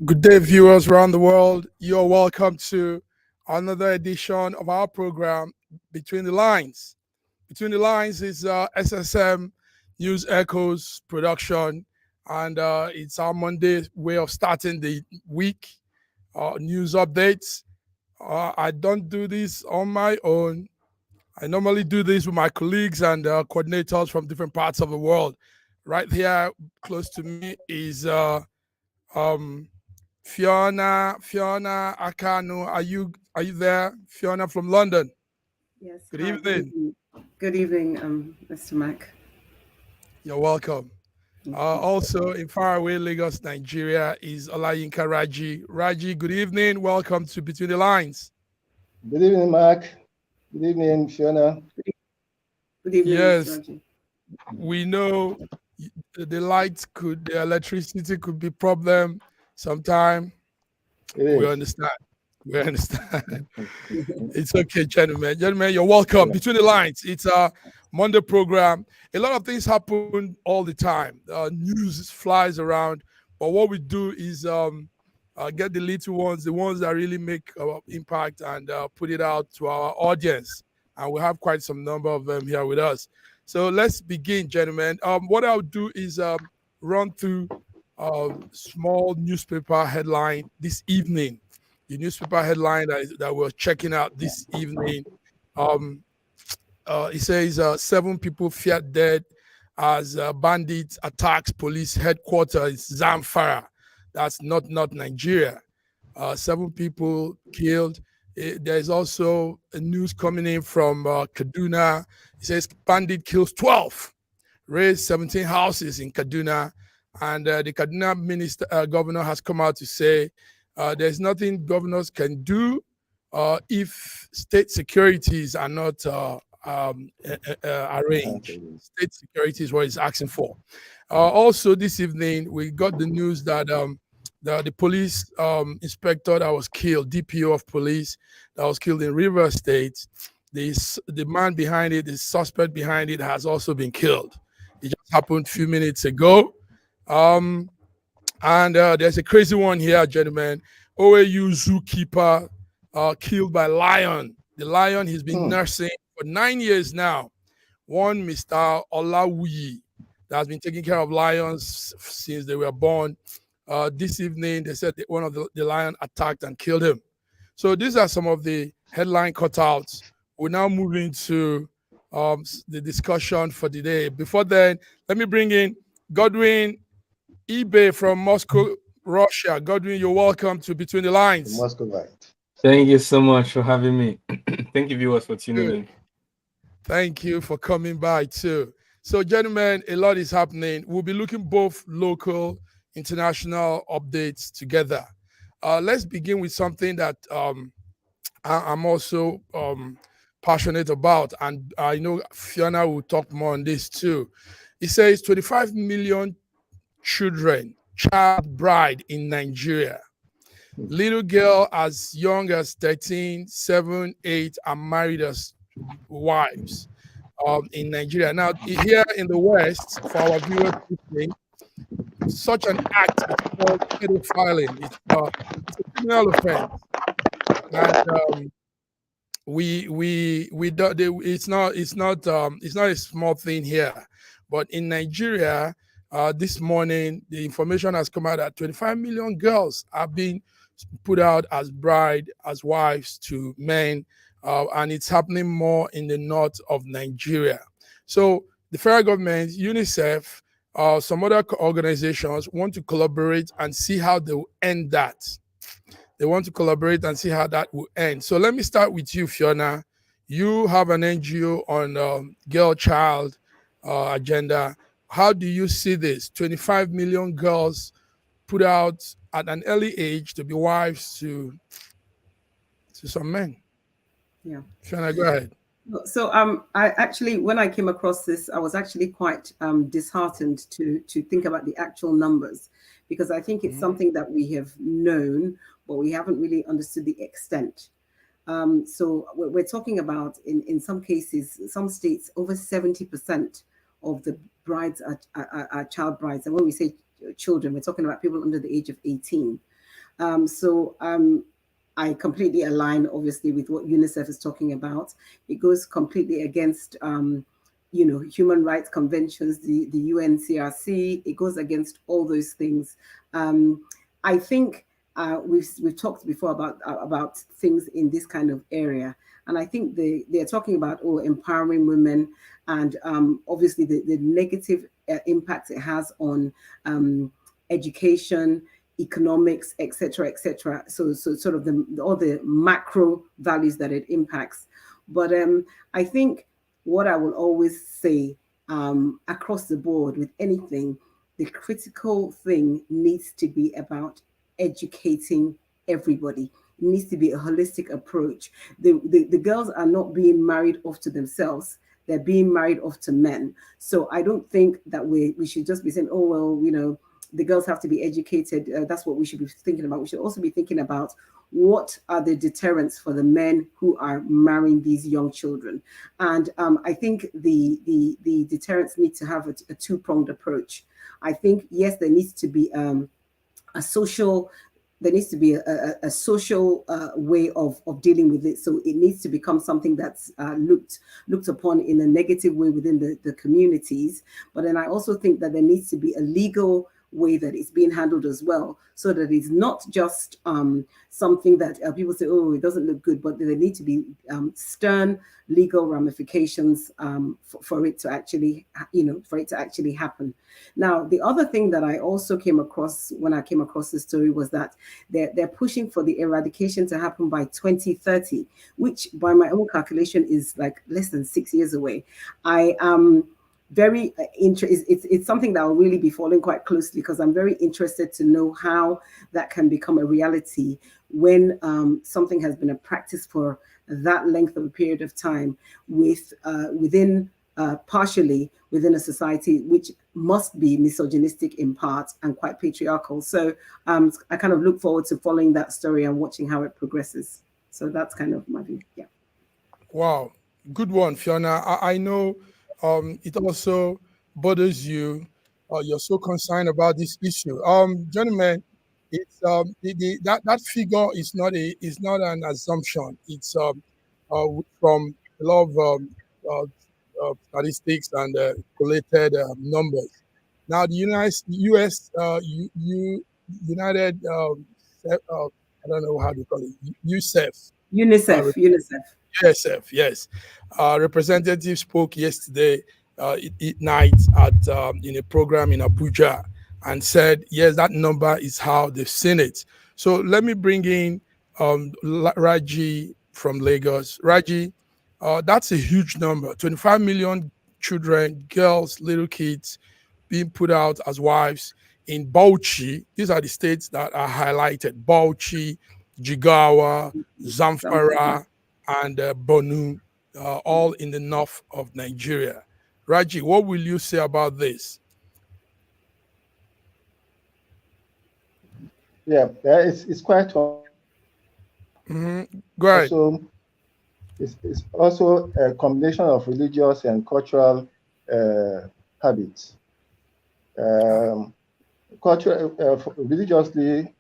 Good day, viewers around the world. You're welcome to another edition of our program, Between the Lines. Between the Lines is SSM News Echoes production, and it's our Monday way of starting the week. News updates. I don't do this on my own. I normally do this with my colleagues and coordinators from different parts of the world. Right here, close to me, is um, Fiona Akano. Are you there? Fiona from London. Yes, Good hi, good evening. evening. Good evening, Mr. Mack. You're welcome. Thank you. Also in faraway Lagos, Nigeria is Olayinka Raji. Raji, good evening. Welcome to Between the Lines. Good evening, Mark. Good evening, Fiona. Good evening, Mr. Yes, Raji. we know the electricity could be problem sometime. It We is. understand. We understand. It's okay, gentlemen. Gentlemen, you're welcome. Between the Lines, it's a Monday program. A lot of things happen all the time. News flies around, but what we do is get the little ones, the ones that really make impact, and put it out to our audience. And we have quite some number of them here with us. So let's begin, gentlemen. What I'll do is run through small newspaper headline this evening. The newspaper headline that we're checking out this evening. It says 7 people feared dead as bandits attacks police headquarters in Zamfara. That's not Nigeria. 7 people killed. There's also a news coming in from Kaduna. It says bandit kills 12, raised 17 houses in Kaduna. And the Kaduna governor has come out to say there's nothing governors can do if state securities are not arranged. State security is what he's asking for. Also, this evening, we got the news that the police inspector that was killed, DPO of police, that was killed in Rivers State, the man behind it, the suspect behind it, has also been killed. It just happened a few minutes ago. And there's a crazy one here, gentlemen. OAU zookeeper killed by lion. The lion he's been nursing for 9 years now. One Mr. Olawuyi that has been taking care of lions since they were born. This evening, they said that one of the lion attacked and killed him. So these are some of the headline cutouts. We're now moving to the discussion for the day. Before then, let me bring in Godwin eBay from Moscow, Russia. Godwin, you're welcome to Between the Lines. Moscow, right. Thank you so much for having me. Thank you, viewers, for tuning in. Thank you for coming by too. So, gentlemen, a lot is happening. We'll be looking both local, international updates together. Let's begin with something that I'm also passionate about, and I know Fiona will talk more on this too. It says 25 million child bride in Nigeria. Little girl as young as 13, 7, 8 are married as wives in Nigeria. Now, here in the West, for our viewers listening, such an act is called pedophiling. It's a criminal offense, and we don't. It's not a small thing here, but in Nigeria. This morning, the information has come out that 25 million girls are being put out as bride, as wives to men, and it's happening more in the north of Nigeria. So the federal government, UNICEF, some other organizations want to collaborate and see how they will end that. They want to collaborate and see how that will end. So let me start with you, Fiona. You have an NGO on girl-child agenda. How do you see this? 25 million girls put out at an early age to be wives to some men. Yeah. Fiona, go ahead. So I actually, when I came across this, I was actually quite disheartened to think about the actual numbers, because I think it's something that we have known, but we haven't really understood the extent. So we're talking about, in some cases, some states, over 70% of the brides are child brides. And when we say children, we're talking about people under the age of 18. I completely align, obviously, with what UNICEF is talking about. It goes completely against, human rights conventions, the UNCRC. It goes against all those things. I think we've talked before about things in this kind of area, and I think they're talking about empowering women, and obviously the negative impact it has on education, economics, etc., etc. So sort of all the macro values that it impacts. But I think what I will always say across the board with anything, the critical thing needs to be about educating everybody. It needs to be a holistic approach. The girls are not being married off to themselves. They're being married off to men. So I don't think that we should just be saying, oh, well, the girls have to be educated. That's what we should be thinking about. We should also be thinking about what are the deterrents for the men who are marrying these young children. And I think the deterrents need to have a two-pronged approach. I think, yes, there needs to be a social way of dealing with it. So it needs to become something that's looked upon in a negative way within the communities. But then I also think that there needs to be a legal way that it's being handled as well, so that it's not just something that people say, oh, it doesn't look good, but there need to be stern legal ramifications for it to actually, happen. Now, the other thing that I also came across when I came across this story was that they're pushing for the eradication to happen by 2030, which by my own calculation is like less than 6 years away. I am very interested. It's something that I'll really be following quite closely, because I'm very interested to know how that can become a reality when something has been a practice for that length of a period of time partially within a society which must be misogynistic in part and quite patriarchal. So I kind of look forward to following that story and watching how it progresses. So that's kind of my view. Yeah. Wow, good one, Fiona. I know it also bothers you. You're so concerned about this issue. Gentlemen, it's that figure is not an assumption. It's from a lot of statistics and collated numbers. Now, the United, I don't know how to call it, UNICEF. UNICEF, yes. Representative spoke yesterday night at in a program in Abuja and said, yes, that number is how they've seen it. So let me bring in Raji from Lagos. Raji, that's a huge number. 25 million children, girls, little kids being put out as wives in Bauchi. These are the states that are highlighted: Bauchi, Jigawa, Zamfara, and Borno, all in the north of Nigeria. Raji, what will you say about this? Yeah, it's quite. Mm-hmm. Go ahead. Also, it's also a combination of religious and cultural habits. Religiously,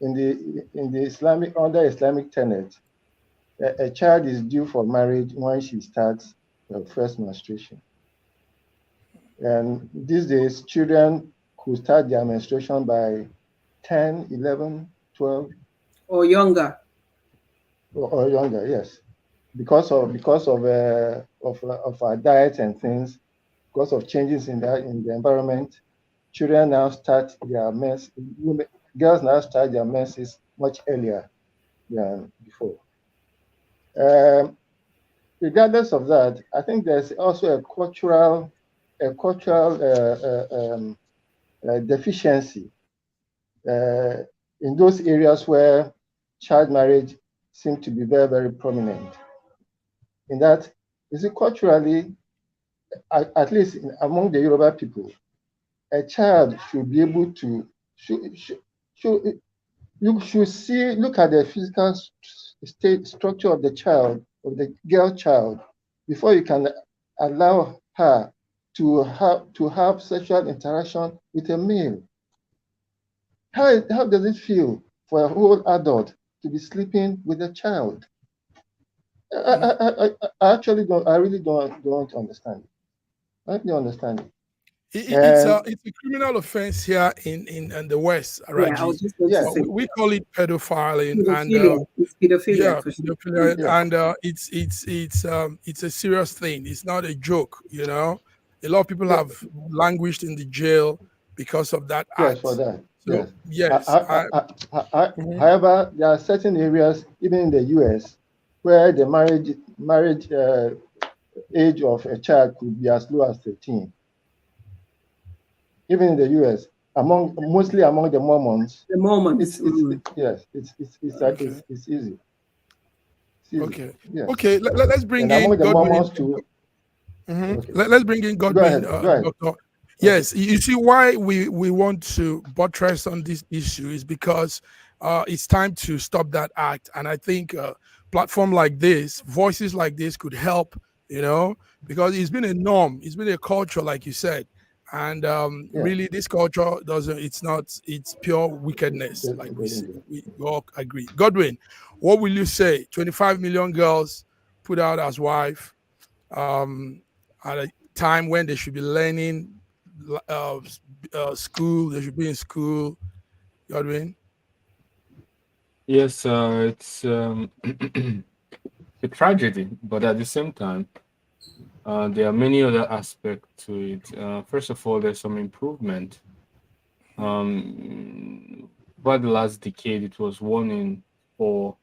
in the Islamic, under Islamic tenet, a child is due for marriage when she starts her first menstruation. And these days, children who start their menstruation by 10, 11, 12. Or younger. Or younger, yes. Because of our diet and things, because of changes in the environment, children now start their girls now start their menses much earlier than before. Regardless of that, I think there's also a cultural deficiency in those areas where child marriage seems to be very, very prominent. In that, is it culturally, at least among the Yoruba people, a child should be able to, you should look at the physical state structure of the child, of the girl child, before you can allow her to have sexual interaction with a male. How does it feel for a whole adult to be sleeping with a child. I actually don't. I really don't understand it. I don't understand it. It's a criminal offense here in the West, Yeah, I was just going to say. We call it pedophiling, pedophilia. and it's pedophilia, yeah, for sure. pedophilia, Yeah. and it's a serious thing. It's not a joke, you know. A lot of people have languished in the jail because of that Yes, act. for that. So, Yes. Mhm. However, there are certain areas, even in the US, where the marriage age of a child could be as low as 13. Even in the US, mostly among the Mormons. The Mormons. Yes, it's easy. It's easy. Okay. Yes. Okay. Let's bring And in among the Godwin. Mormons too. Okay. Let's bring in Godwin, Go ahead. Doctor. Yes, you see why we want to buttress on this issue is because it's time to stop that act, and I think a platform like this, voices like this, could help. You know, because it's been a norm, it's been a culture, like you said, and really, this culture doesn't. It's pure wickedness, like we all agree. Godwin, what will you say? 25 million girls put out as wife. At a time when they should be learning school, they should be in school. Godwin? Yes, it's a tragedy, but at the same time, there are many other aspects to it. First of all, there's some improvement. Over the last decade, it was 1 in 4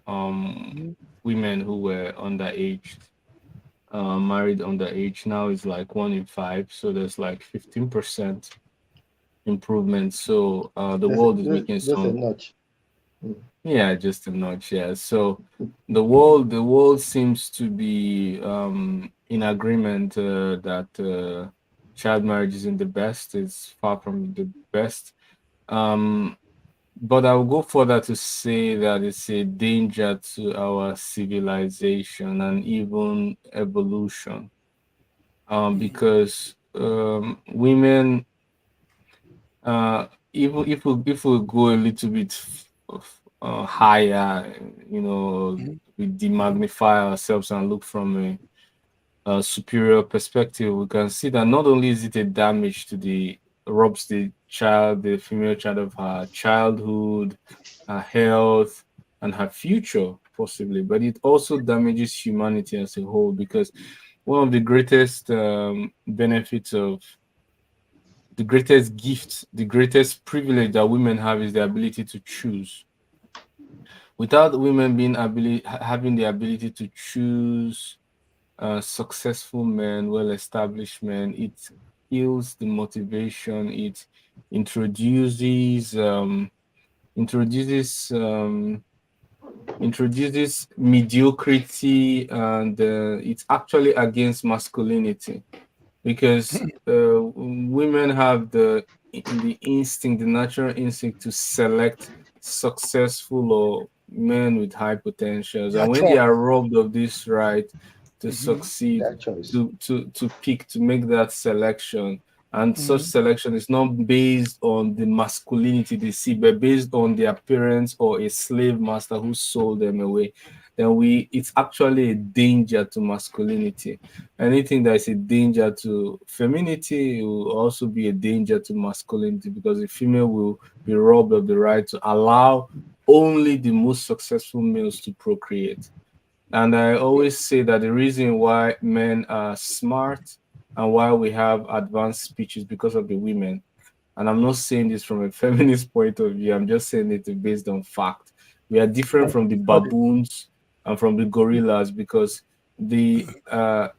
women who were underage, married underage. Now it's like 1 in 5, so there's like 15% improvement. So the world is making Just a some. notch. Yeah, just a notch. Yeah. So the world seems to be in agreement that child marriage isn't the best. It's far from the best. Um, but I will go further to say that it's a danger to our civilization and even evolution. Because women, even if we go a little bit higher, we demagnify ourselves and look from a superior perspective, we can see that not only is it a damage to robs the female child of her childhood, her health, and her future, possibly, but it also damages humanity as a whole, because one of the greatest benefits of the greatest gift, the greatest privilege that women have is the ability to choose. Without women having the ability to choose successful men, well-established men, it kills the motivation. It introduces introduces um, introduces mediocrity, and it's actually against masculinity, because women have the instinct, the natural instinct to select successful or men with high potentials, Yeah, and when they choice. are robbed of this right to succeed, That choice. to make that selection, and such selection is not based on the masculinity they see, but based on their parents or a slave master who sold them away, then it's actually a danger to masculinity. Anything that is a danger to femininity will also be a danger to masculinity, because the female will be robbed of the right to allow only the most successful males to procreate. And I always say that the reason why men are smart and why we have advanced speech is because of the women. And I'm not saying this from a feminist point of view, I'm just saying it based on fact. We are different from the baboons and from the gorillas, because a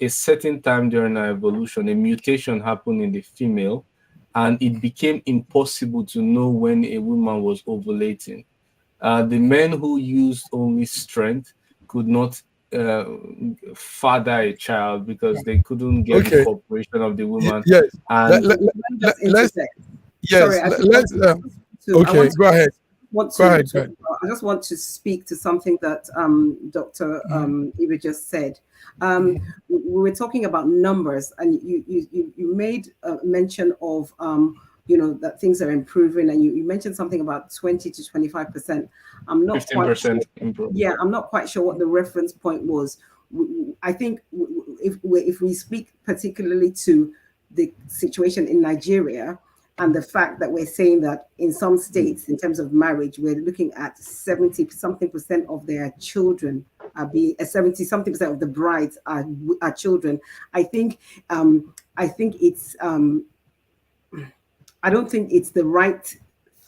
certain time during our evolution, a mutation happened in the female, and it became impossible to know when a woman was ovulating. The men who used only strength could not uh, father a child, because they couldn't get the Okay. cooperation of the woman. Yes. And Let me just Let's. interject. Yes. Sorry, I just Let's. Okay. Go ahead. Go ahead. Go ahead. I just want to speak to something that Dr. Ibe just said. We were talking about numbers, and you made mention of that things are improving. And you mentioned something about 20 to 25%. I'm not 15% sure. improvement. Yeah, I'm not quite sure what the reference point was. I think if we speak particularly to the situation in Nigeria, and the fact that we're saying that in some states, in terms of marriage, we're looking at 70-something% of their children are being 70-something% of the brides are children. I think it's I don't think it's the right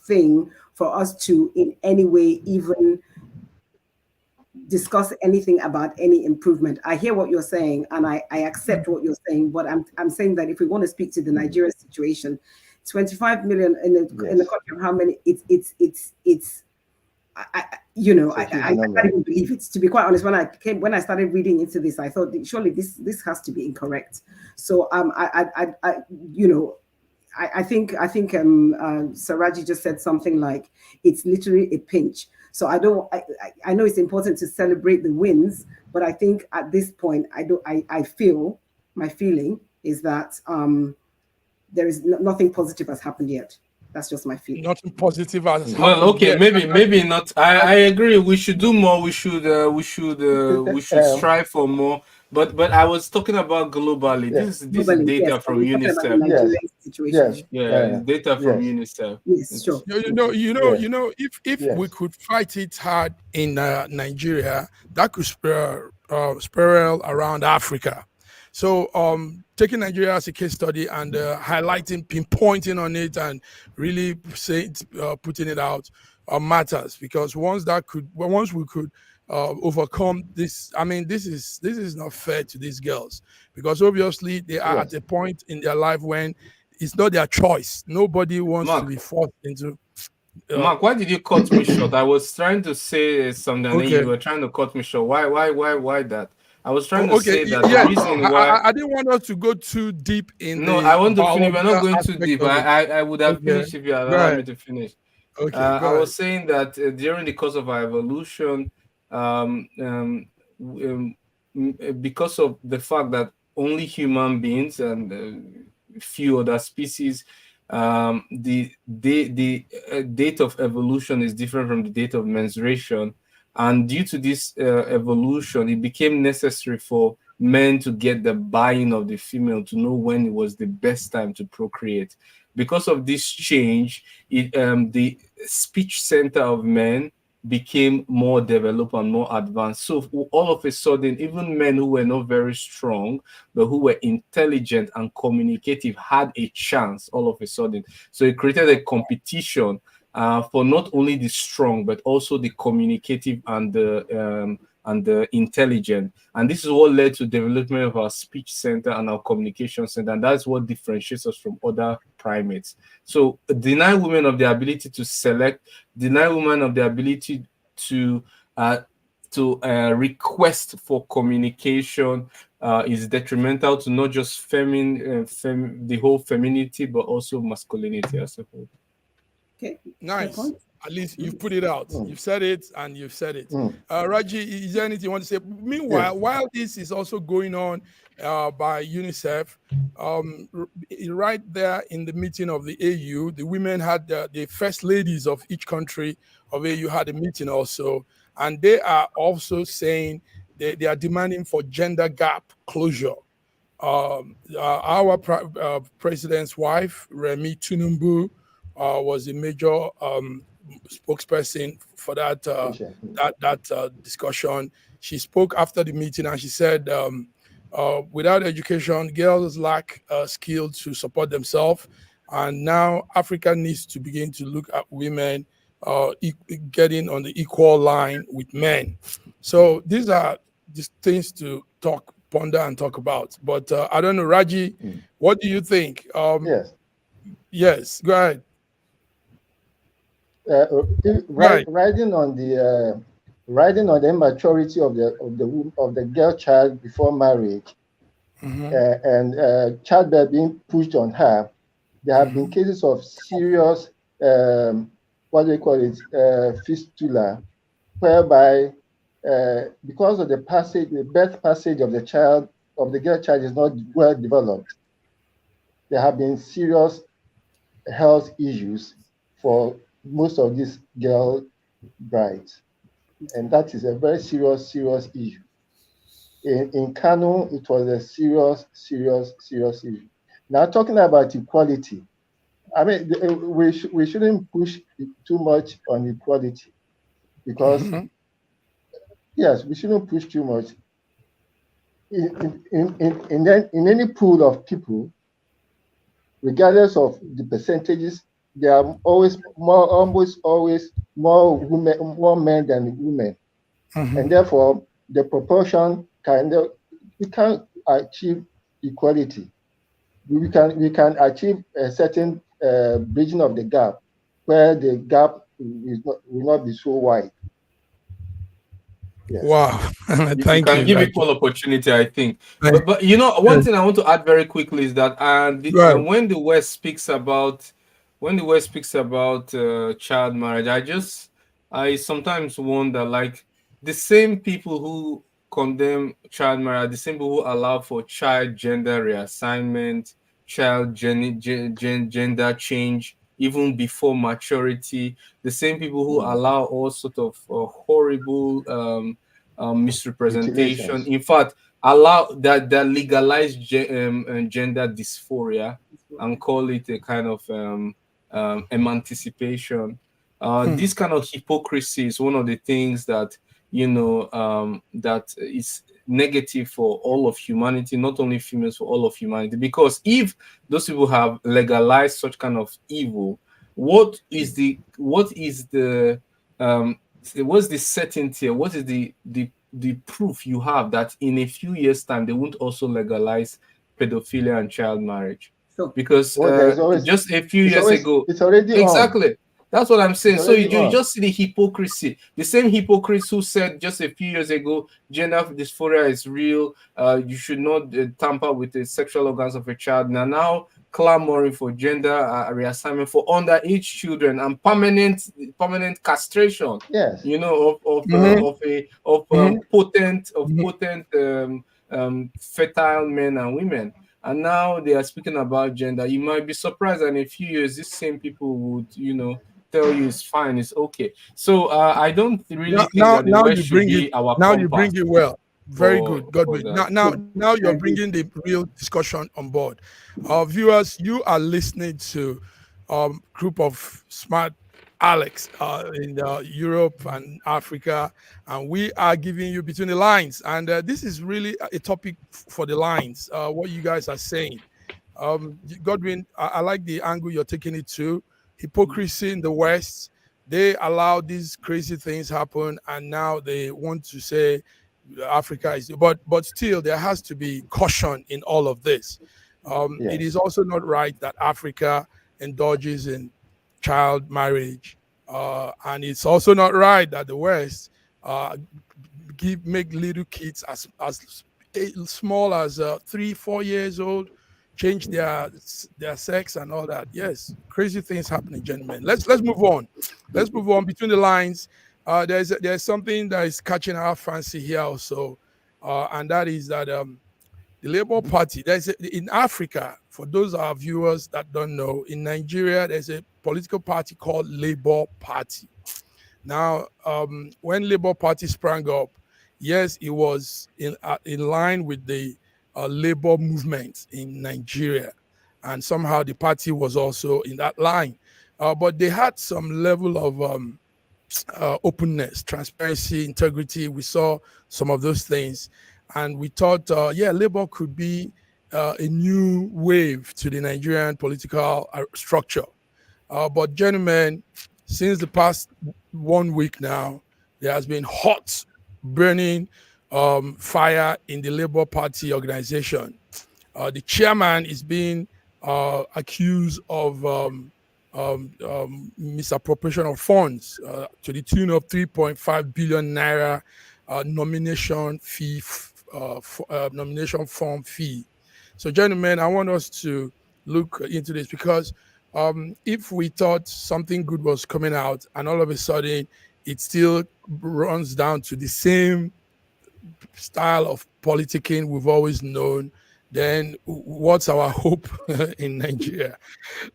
thing for us to in any way even discuss anything about any improvement. I hear what you're saying, and I accept what you're saying, but I'm saying that if we want to speak to the Nigeria situation, 25 million in the country of how many? It's I can't even believe it. To be quite honest, when I started reading into this, I thought surely this has to be incorrect. So I think Saraji just said something like it's literally a pinch. So I know it's important to celebrate the wins, but I think at this point I feel my feeling is that there is nothing positive has happened yet. That's just my feeling. Nothing positive has happened. Well, okay, yet. maybe not. I agree. We should do more. We should strive for more. But I was talking about globally. Yes. This is data yes, from UNICEF. Data from UNICEF. Yes, sure. If we could fight it hard in Nigeria, that could spiral around Africa. So taking Nigeria as a case study and highlighting, pinpointing on it, and really putting it out matters, because once we could overcome this, I mean, this is not fair to these girls, because obviously they are at a point in their life when it's not their choice. Nobody wants to be forced into. Mark, why did you cut me short? I was trying to say something, and then you were trying to cut me short. Why that? I was trying to say that the reason why I didn't want us to go too deep in. No, I want to finish. We're not going too deep. I would have finished if you had allowed me to finish. Okay, I was saying that during the course of our evolution, because of the fact that only human beings and few other species, the date of evolution is different from the date of menstruation. And due to this evolution, it became necessary for men to get the buy-in of the female to know when it was the best time to procreate. Because of this change, the speech center of men became more developed and more advanced. So all of a sudden, even men who were not very strong, but who were intelligent and communicative had a chance all of a sudden. So it created a competition for not only the strong, but also the communicative and the intelligent. And this is what led to development of our speech center and our communication center. And that's what differentiates us from other primates. So deny women of the ability to select, deny women of the ability to request for communication is detrimental to not just the whole femininity, but also masculinity as a whole. Okay. Nice. At least you've put it out. You've said it, and you've said it. Raji, is there anything you want to say? Meanwhile, while this is also going on by UNICEF, right there in the meeting of the AU, the women had the first ladies of each country of AU had a meeting also, and they are also saying they are demanding for gender gap closure. Our president's wife, Remi Tinubu, was a major spokesperson for that discussion. She spoke after the meeting, and she said, without education, girls lack skill to support themselves, and now Africa needs to begin to look at women getting on the equal line with men. So these are just things to ponder and talk about. But I don't know, Raji, what do you think? Yes, go ahead. Riding on the immaturity of the girl child before marriage, and childbirth being pushed on her, there have been cases of serious fistula, whereby because of the birth passage of the girl child is not well developed, there have been serious health issues for most of these girl brides. And that is a very serious issue. In Kano, it was a serious issue. Now, talking about equality, I mean, we shouldn't push too much on equality because, yes, we shouldn't push too much. In any pool of people, regardless of the percentages, there are almost always more men than women, and therefore the proportion we can't achieve equality. We can achieve a certain bridging of the gap where the gap will not be so wide. Yes. Wow. Thank you. Give equal opportunity, I think. But you know, one thing I want to add very quickly is that when the West speaks about child marriage, I sometimes wonder, like, the same people who condemn child marriage, the same people who allow for child gender reassignment, child gender change even before maturity, the same people who allow all sort of horrible misrepresentation, in fact, allow that legalize gender dysphoria and call it a kind of emancipation. This kind of hypocrisy is one of the things that that is negative for all of humanity, not only females, for all of humanity. Because if those people have legalized such kind of evil, what's the certainty? What is the proof you have that in a few years' time they won't also legalize pedophilia and child marriage? Sure. Because just a few years ago, it's already exactly. On. That's what I'm saying. So you just see the hypocrisy. The same hypocrites who said just a few years ago, gender dysphoria is real. You should not tamper with the sexual organs of a child. Now clamoring for gender reassignment for underage children and permanent castration. Yes. Of potent fertile men and women. And now they are speaking about gender. You might be surprised that in a few years, these same people would, tell you it's fine, it's okay. So I don't really think that the West should be our compass. Now you bring it well. Very good, Godwin. Now you're bringing the real discussion on board. Viewers, you are listening to a group of smart Alex in Europe and Africa, and we are giving you between the lines. And this is really a topic for the lines, what you guys are saying. Godwin, I like the angle you're taking it to. Hypocrisy in the West, they allow these crazy things happen, and now they want to say Africa is, but still there has to be caution in all of this. It is also not right that Africa indulges in child marriage, and it's also not right that the West make little kids as small as 3-4 years old change their sex and all that. Yes, crazy things happening, gentlemen. Let's move on. Let's move on between the lines. There's something that is catching our fancy here also, and that is that the Labour Party. In Africa, for those of our viewers that don't know, in Nigeria there's a political party called Labour Party. Now, when Labour Party sprang up, yes, it was in line with the labor movement in Nigeria, and somehow the party was also in that line. But they had some level of openness, transparency, integrity. We saw some of those things, and we thought, Labour could be a new wave to the Nigerian political structure. But gentlemen, since the past 1 week now, there has been hot, burning fire in the Labour Party organization. The chairman is being accused of misappropriation of funds to the tune of 3.5 billion naira nomination form fee. So, gentlemen, I want us to look into this because if we thought something good was coming out and all of a sudden it still runs down to the same style of politicking we've always known, then what's our hope in Nigeria?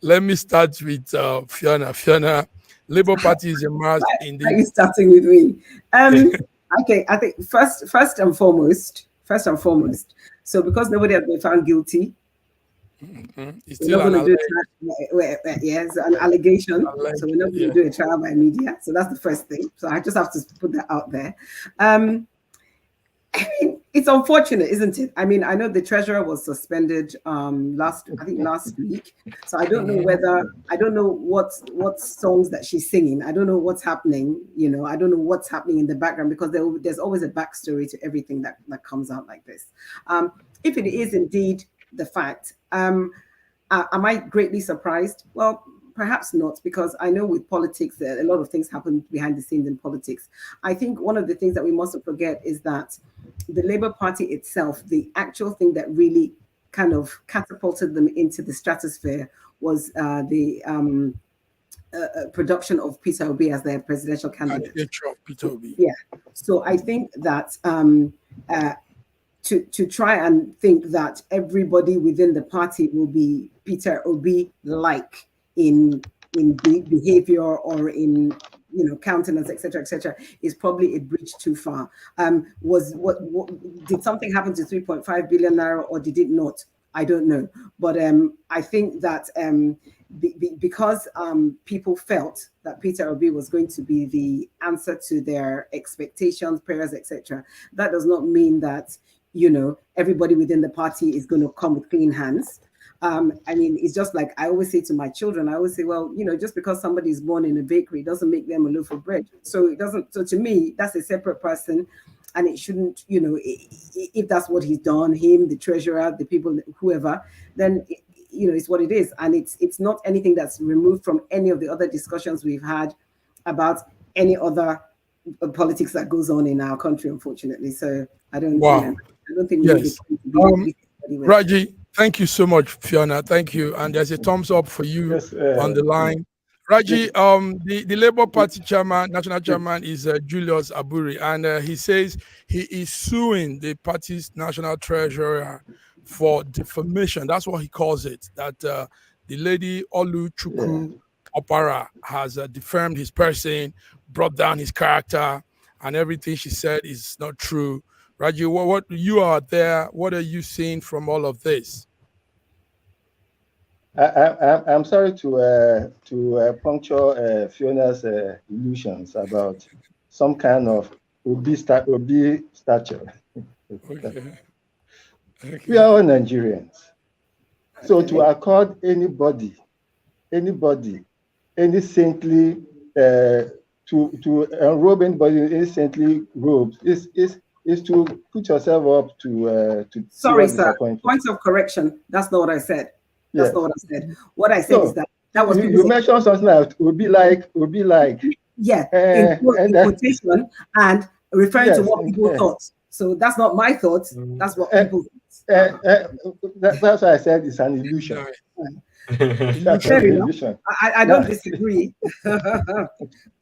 Let me start with Fiona. Fiona, Labour Party is a mass in the. Are you starting with me? Okay, I think first and foremost. So because nobody has been found guilty, It's we're still not an going to do it's an allegation. So we're not going to do a trial by media. So that's the first thing. So I just have to put that out there. I mean, it's unfortunate, isn't it? I mean, I know the treasurer was suspended last week. So I don't know what songs that she's singing. I don't know what's happening. You know, I don't know what's happening in the background, because there's always a backstory to everything that comes out like this. If it is indeed the fact, am I greatly surprised? Well, perhaps not, because I know with politics that a lot of things happen behind the scenes in politics. I think one of the things that we mustn't forget is that the Labour Party itself, the actual thing that really kind of catapulted them into the stratosphere was the production of Peter Obi as their presidential candidate. Peter Obi. Yeah. So I think that to try and think that everybody within the party will be Peter Obi-like in behavior or in countenance, etc., is probably a bridge too far. Did something happen to 3.5 billion naira, or did it not? I don't know, but I think that because people felt that Peter Obi was going to be the answer to their expectations, prayers, etc., that does not mean that everybody within the party is going to come with clean hands. I mean, it's just like I always say to my children, I always say, well, just because somebody is born in a bakery doesn't make them a loaf of bread. So it doesn't. So to me, that's a separate person, and it shouldn't. If that's what he's done, him, the treasurer, the people, whoever, then it's what it is, and it's not anything that's removed from any of the other discussions we've had about any other politics that goes on in our country, unfortunately. So I don't. Wow. I don't think we need to be Raji, thank you so much, Fiona. Thank you. And there's a thumbs up for you on the line. Raji, the Labour Party chairman, national chairman, is Julius Abure, and he says he is suing the party's national treasurer for defamation. That's what he calls it. That the lady Oluchukwu Opara has defamed his person, brought down his character, and everything she said is not true. Raji, what you are there? What are you seeing from all of this? I'm sorry to puncture Fiona's illusions about some kind of Obi stature. Okay. We are all Nigerians, so to accord anybody, any saintly to enrobe anybody in any saintly robes is to put yourself up to sorry, sir. Point of correction. That's not what I said. That's not what I said. What I said is that was you mentioned something like would be like. Yeah, in quotation and referring to what people thought. So that's not my thoughts. That's what people thought. That's why I said it's an illusion. Fair enough. I don't disagree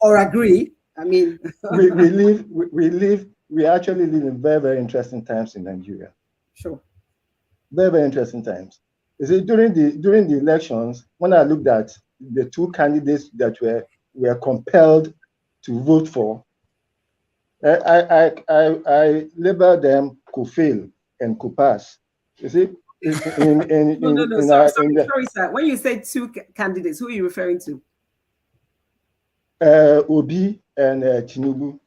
or agree. I mean, we actually live in very, very interesting times in Nigeria. Sure. Very, very interesting times. You see, during the elections, when I looked at the two candidates that were compelled to vote for, I labeled them could fail and could pass. You see, sorry, sir. When you say two candidates, who are you referring to? Obi and Tinubu.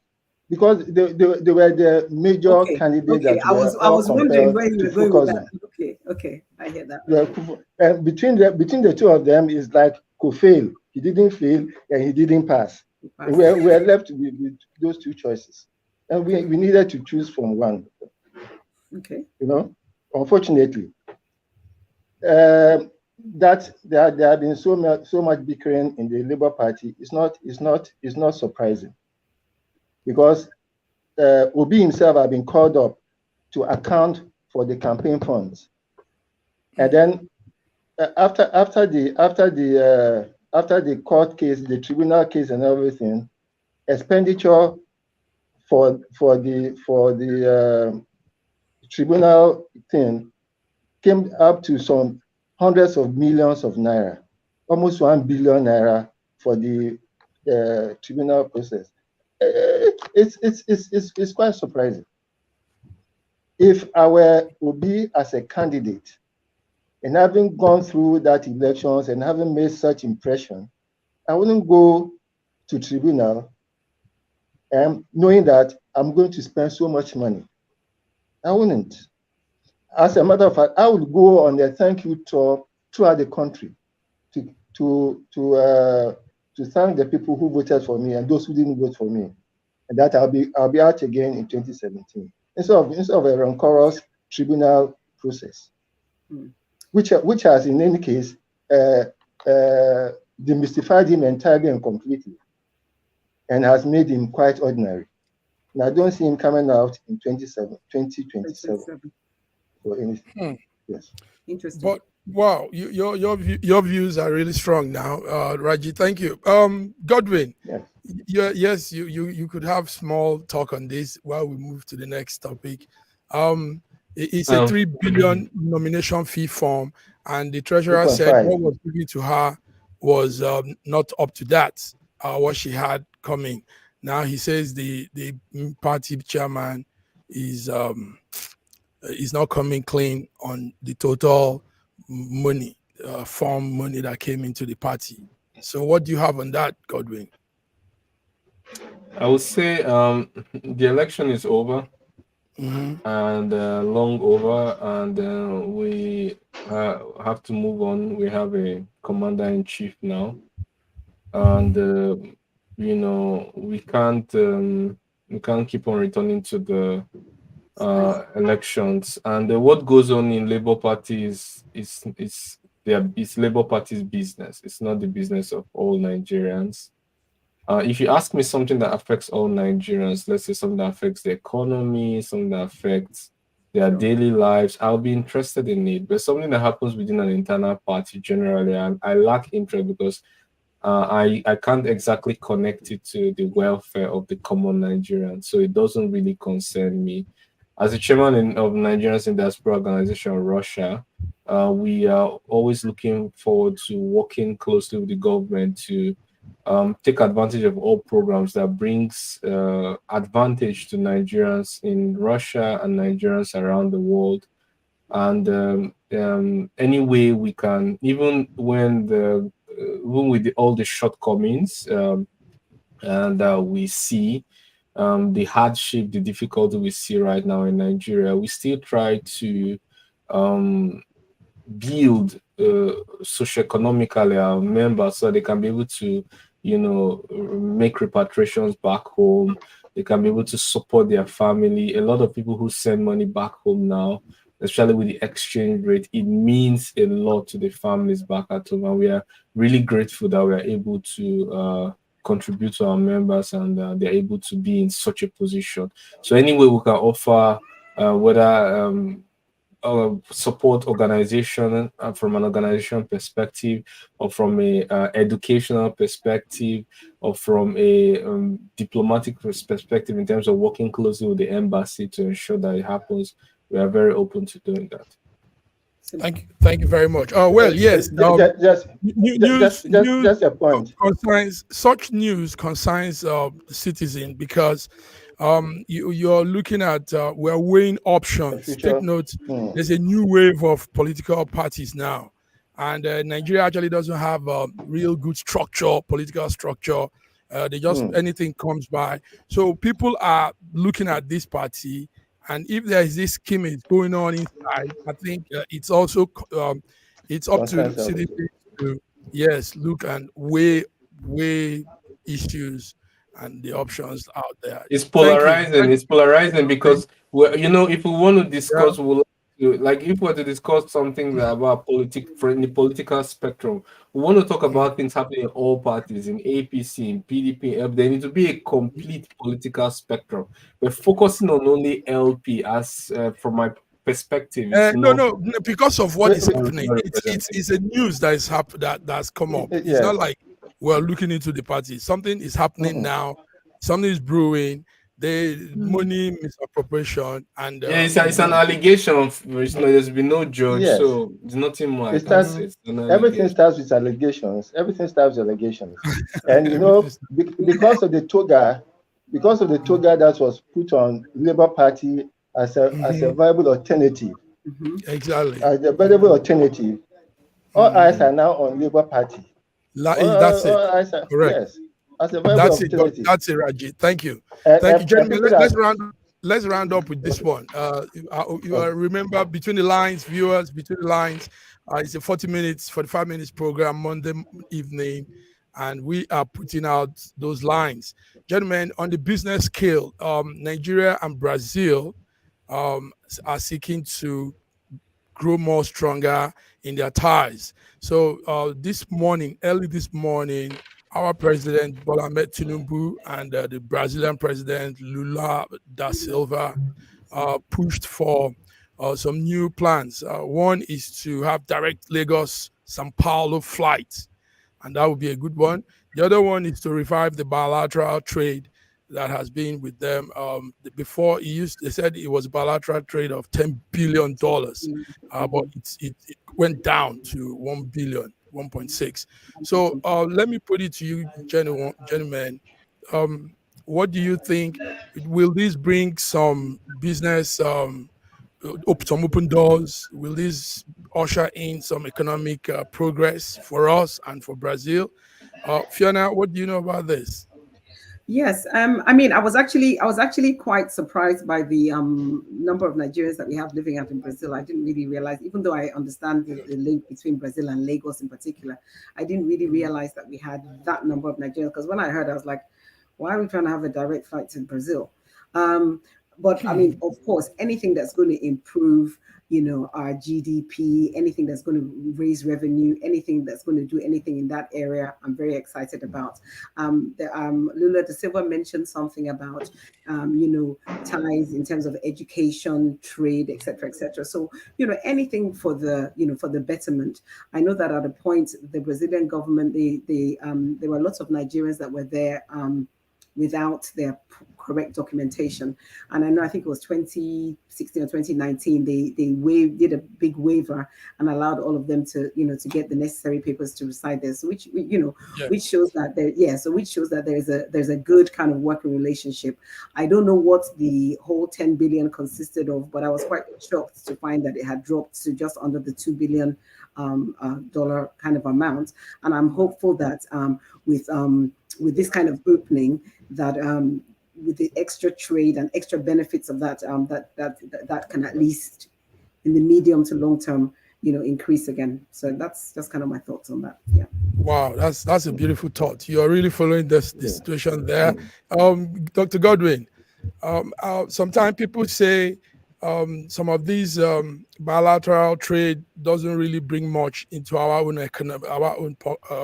Because they were the major candidates that I was wondering where you were going with that. Okay, I hear that. And between the two of them is like could fail. He didn't fail and he didn't pass. And we're left with those two choices, and we needed to choose from one. Okay. Unfortunately, that there have been so much bickering in the Labour Party. It's not surprising. Because Obi himself had been called up to account for the campaign funds, and then after the court case, the tribunal case, and everything, expenditure for the tribunal thing came up to some hundreds of millions of naira, almost 1 billion naira for the tribunal process. It's quite surprising. If I were Obi as a candidate and having gone through that elections and having made such impression, I wouldn't go to tribunal knowing that I'm going to spend so much money. I wouldn't. As a matter of fact, I would go on a thank you tour throughout the country to thank the people who voted for me and those who didn't vote for me, and that I'll be out again in 2017 instead of a rancorous tribunal process, which has in any case demystified him entirely and completely, and has made him quite ordinary. And I don't see him coming out in 2027 for anything. Yes. Interesting. But wow, your views are really strong now, Raji. Thank you. Godwin. Yes. You could have small talk on this while we move to the next topic. It's a 3 billion nomination fee form, and the treasurer said what was given to her was not up to that. What she had coming. Now he says the party chairman is not coming clean on the total money, form money that came into the party. So what do you have on that, Godwin? I would say the election is over, and long over, and we have to move on. We have a commander-in-chief now, and we can't keep on returning to the elections. And what goes on in Labour Party is Labour Party's business. It's not the business of all Nigerians. If you ask me something that affects all Nigerians, let's say something that affects the economy, something that affects their daily lives, I'll be interested in it. But something that happens within an internal party generally, I lack interest because I can't exactly connect it to the welfare of the common Nigerian. So it doesn't really concern me. As the chairman of Nigerians in Diaspora Organization Russia, we are always looking forward to working closely with the government to take advantage of all programs that brings advantage to Nigerians in Russia and Nigerians around the world. And any way we can, even with all the shortcomings and we see the hardship, the difficulty we see right now in Nigeria, we still try to build socioeconomically our members so they can be able to make repatriations back home. They can be able to support their family. A lot of people who send money back home now, especially with the exchange rate, it means a lot to the families back at home. And we are really grateful that we are able to contribute to our members and they're able to be in such a position. So any way we can offer, whether support organization from an organization perspective, or from a educational perspective, or from a diplomatic perspective in terms of working closely with the embassy to ensure that it happens, we are very open to doing that. Thank you very much. Well, yes. Just a point. Such news concerns the citizen because you're looking at we're weighing options. Take note, there's a new wave of political parties now, and Nigeria actually doesn't have a real good political structure. They just anything comes by. So people are looking at this party. And if there is this scheming going on inside, I think it's also it's up to citizens to look and weigh issues and the options out there. It's polarizing. It's polarizing because if we want to discuss, if we were to discuss something about from the political spectrum, we want to talk about things happening in all parties, in APC, in PDP. There needs to be a complete political spectrum. We're focusing on only LP as from my perspective. No, because of what is happening. It's a news that is that's come up. It's not like we're looking into the party. Something is happening now. Something is brewing. the money misappropriation, and yeah, it's an allegation. There's been no judge, Yes. so there's nothing more I It can starts, say. It's an everything allegation. starts with allegations. Everything starts with allegations. And you know, because of the toga that was put on Labour Party as a viable alternative, exactly, as a viable alternative, all eyes are now on Labour Party. that's it. All eyes are, Correct. yes, as a viable That's it. alternative. That's it, Raji. Thank you. And Thank you, gentlemen. people Let's round up with this one. Remember, between the lines, viewers, between the lines, it's a 45 minutes program Monday evening, and we are putting out those lines, gentlemen. On the business scale, Nigeria and Brazil are seeking to grow more stronger in their ties. So early this morning, our president Bola Ahmed Tinubu and the Brazilian president Lula da Silva pushed for some new plans. One is to have direct Lagos-Sao Paulo flights, and that would be a good one. The other one is to revive the bilateral trade that has been with them. Before they said it was a bilateral trade of $10 billion, but it went down to 1 billion, 1.6. So let me put it to you, gentlemen. What do you think? Will this bring some business, some open doors? Will this usher in some economic progress for us and for Brazil? Fiona, what do you know about this? Yes, I mean, I was actually quite surprised by the number of Nigerians that we have living out in Brazil. I didn't really realize, even though I understand the link between Brazil and Lagos in particular, I didn't really realize that we had that number of Nigerians. Because when I heard, I was like, why are we trying to have a direct flight to Brazil? But I mean, of course, anything that's going to improve, our GDP, anything that's going to raise revenue, anything that's going to do anything in that area, I'm very excited about. Lula da Silva mentioned something about, ties in terms of education, trade, etc., etc. So, anything for the betterment. I know that at a point, the Brazilian government, there were lots of Nigerians that were there without their correct documentation. And I think it was 2016 or 2019, they did a big waiver and allowed all of them to get the necessary papers to reside there. So which shows that there's a good kind of working relationship. I don't know what the whole 10 billion consisted of, but I was quite shocked to find that it had dropped to just under the $2 billion dollar kind of amount. And I'm hopeful that with this kind of opening, that with the extra trade and extra benefits of that, that can at least in the medium to long term, increase again. So that's just kind of my thoughts on that. Yeah. Wow, that's a beautiful thought. You are really following the situation there. Dr. Godwin, sometimes people say some of these bilateral trade doesn't really bring much into our own economy, our own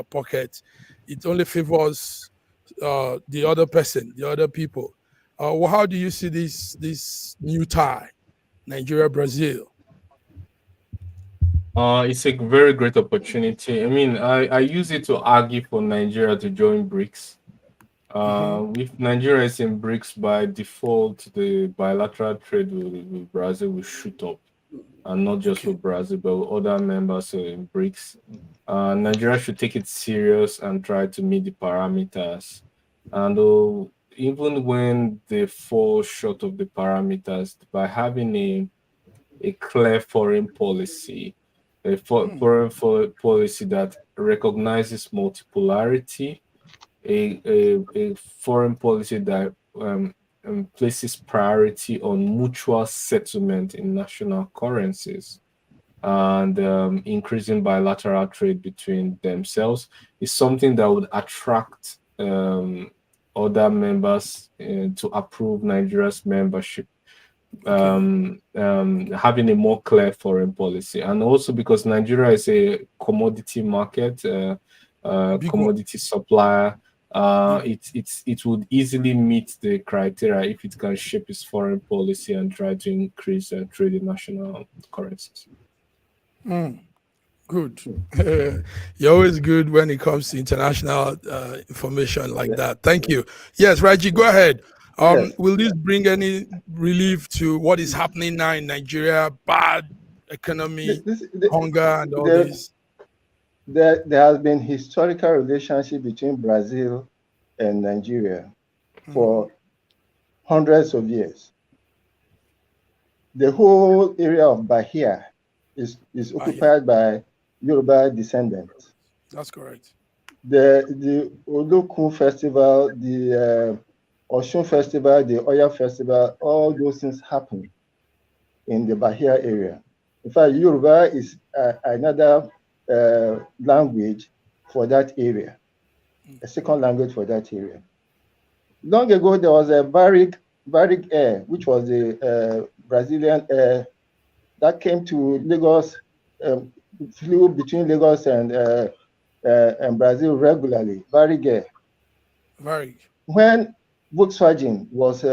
pocket. It only favors the other person, the other people. Well, how do you see this new tie, Nigeria, Brazil? It's a very great opportunity. I mean, I use it to argue for Nigeria to join BRICS. If Nigeria is in BRICS by default, the bilateral trade with Brazil will shoot up, and not just with Brazil, but with other members in BRICS. Nigeria should take it serious and try to meet the parameters. And even when they fall short of the parameters, by having a clear foreign policy, a foreign policy that recognizes multipolarity, a foreign policy that places priority on mutual settlement in national currencies, and increasing bilateral trade between themselves is something that would attract other members to approve Nigeria's membership. Having a more clear foreign policy, and also because Nigeria is a commodity market, commodity supplier, it would easily meet the criteria if it can shape its foreign policy and try to increase trade in national currencies. Good. You're always good when it comes to international information like that. Thank you. Yes, Raji, go ahead. Yes. Will this bring any relief to what is happening now in Nigeria? Bad economy, hunger, and all this. There has been historical relationship between Brazil and Nigeria for hundreds of years. The whole area of Bahia is occupied by Yoruba descendants. That's correct. The Olokun Festival, the Osun Festival, the Oya Festival, all those things happen in the Bahia area. In fact, Yoruba is another language for that area, a second language for that area. Long ago, there was a Varig Air, which was a Brazilian air that came to Lagos, flew between Lagos and Brazil regularly. Varig Air. Varig. When Volkswagen was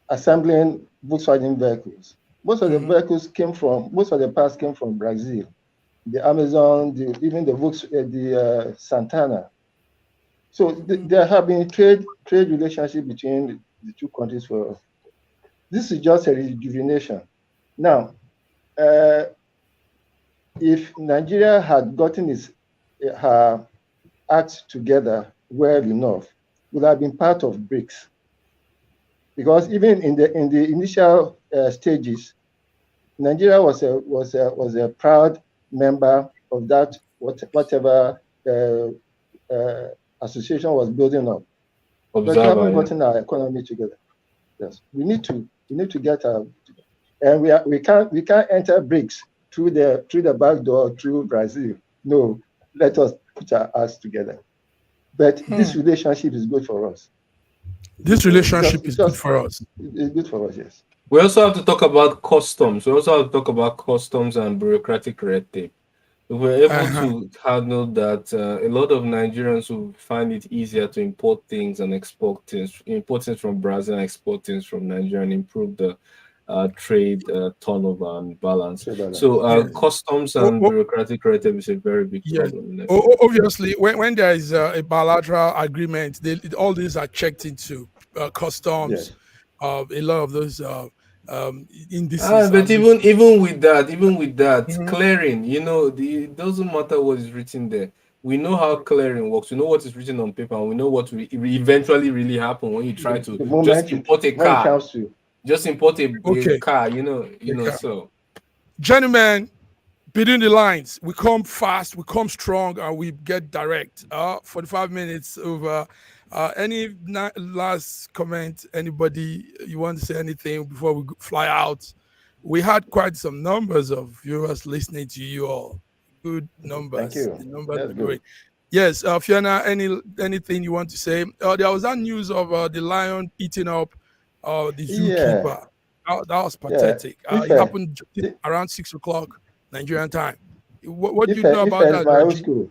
assembling Volkswagen vehicles, most of the vehicles most of the parts came from Brazil. The Amazon, even the Santana. So there have been trade relationship between the two countries for us. This is just a rejuvenation. Now, if Nigeria had gotten her act together well enough, would have been part of BRICS. Because even in the initial stages, Nigeria was a proud member of that whatever association was building up. But we haven't gotten our economy together. Yes, we need to get our, and we can't enter BRICS through the back door through Brazil. No, let us put our ass together. But this relationship is good for us. This relationship is good for us. It's good for us, yes. We also have to talk about customs. We also have to talk about customs and bureaucratic red tape. If we're able to handle that, a lot of Nigerians will find it easier to import things and import things from Brazil and export things from Nigeria and improve the trade turnover and balance. So customs and bureaucratic red tape is a very big problem. Obviously, when there is a bilateral agreement, all these are checked into customs. A lot of those indices. But even with that, clearing, it doesn't matter what is written there. We know how clearing works. We know what is written on paper, and we know what will eventually really happen when you try to just import a car. Just import a car, so. Gentlemen, between the lines, we come fast, we come strong, and we get direct. 45 minutes over. Any last comment? Anybody, you want to say anything before we fly out? We had quite some numbers of viewers listening to you all. Good numbers. Thank you. The numbers are great. Yes, Fiona, anything you want to say? There was that news of the lion eating up the zookeeper. That was pathetic. It happened around 6 o'clock Nigerian time. What do you know about that? My old school.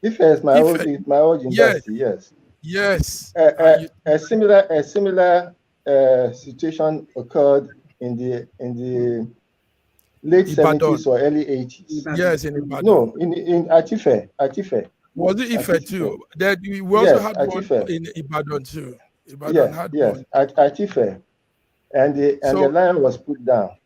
If it's my old university, yes. Yes. A similar situation occurred in the late 70s or early 80s. Yes, in Ibadan. No, in Atife. Was it Ife too? That we also had one in Ibadan too. Ibadan had one. At Atife. And the lion was put down.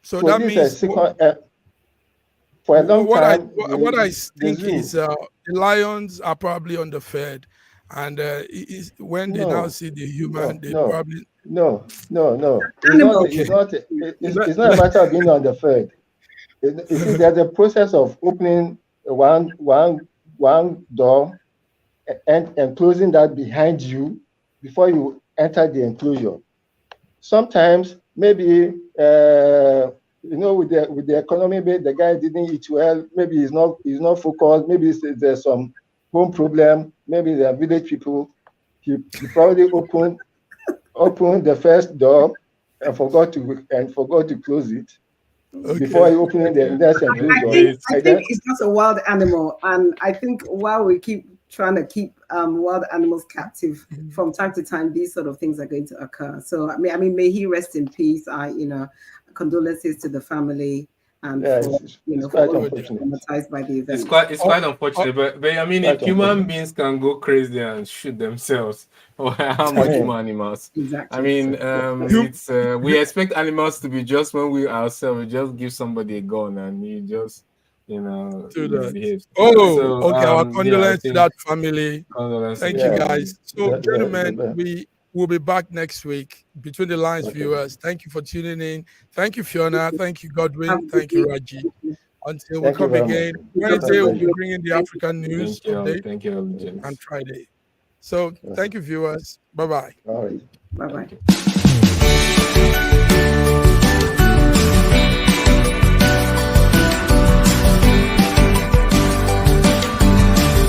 So that means for a long time. What I think is the lions are probably underfed, and when they now see the human, they probably no. It's not a matter of being underfed. You see, there's a process of opening one door and closing that behind you before you enter the enclosure. Sometimes maybe with the economy, the guy didn't eat well. Maybe he's not focused. Maybe there's some home problem. Maybe there are village people. He probably opened the first door and forgot to close it before he opened the next door. I think it's just a wild animal, and I think while we keep trying to keep wild animals captive, from time to time these sort of things are going to occur. So I mean, may he rest in peace. Condolences to the family. and Yeah, for it's for quite all of us unfortunate. traumatized by the event. It's quite unfortunate, but I mean, if Quite human unfortunate. beings can go crazy and shoot themselves, how I much mean, more animals? Exactly. I mean, Hum- it's we expect animals to be just when we ourselves just give somebody a gun and you just to that. misbehave. Oh, So okay. Our yeah, I condolence to think that family. condolences Thank to you, the yeah, guys. family. So, gentlemen, the- we will be back next week. Between the Lines okay. viewers, thank you for tuning in. Thank you, Fiona. Thank you, Godwin. Have a good Thank you, week. Raji. Until we Thank you come very again, much. Wednesday we'll be Pleasure. bringing the Thank you. African news update, Thank you, all the and gents. Friday. So, thank you, viewers. Bye bye. All right. Bye bye. Thank you.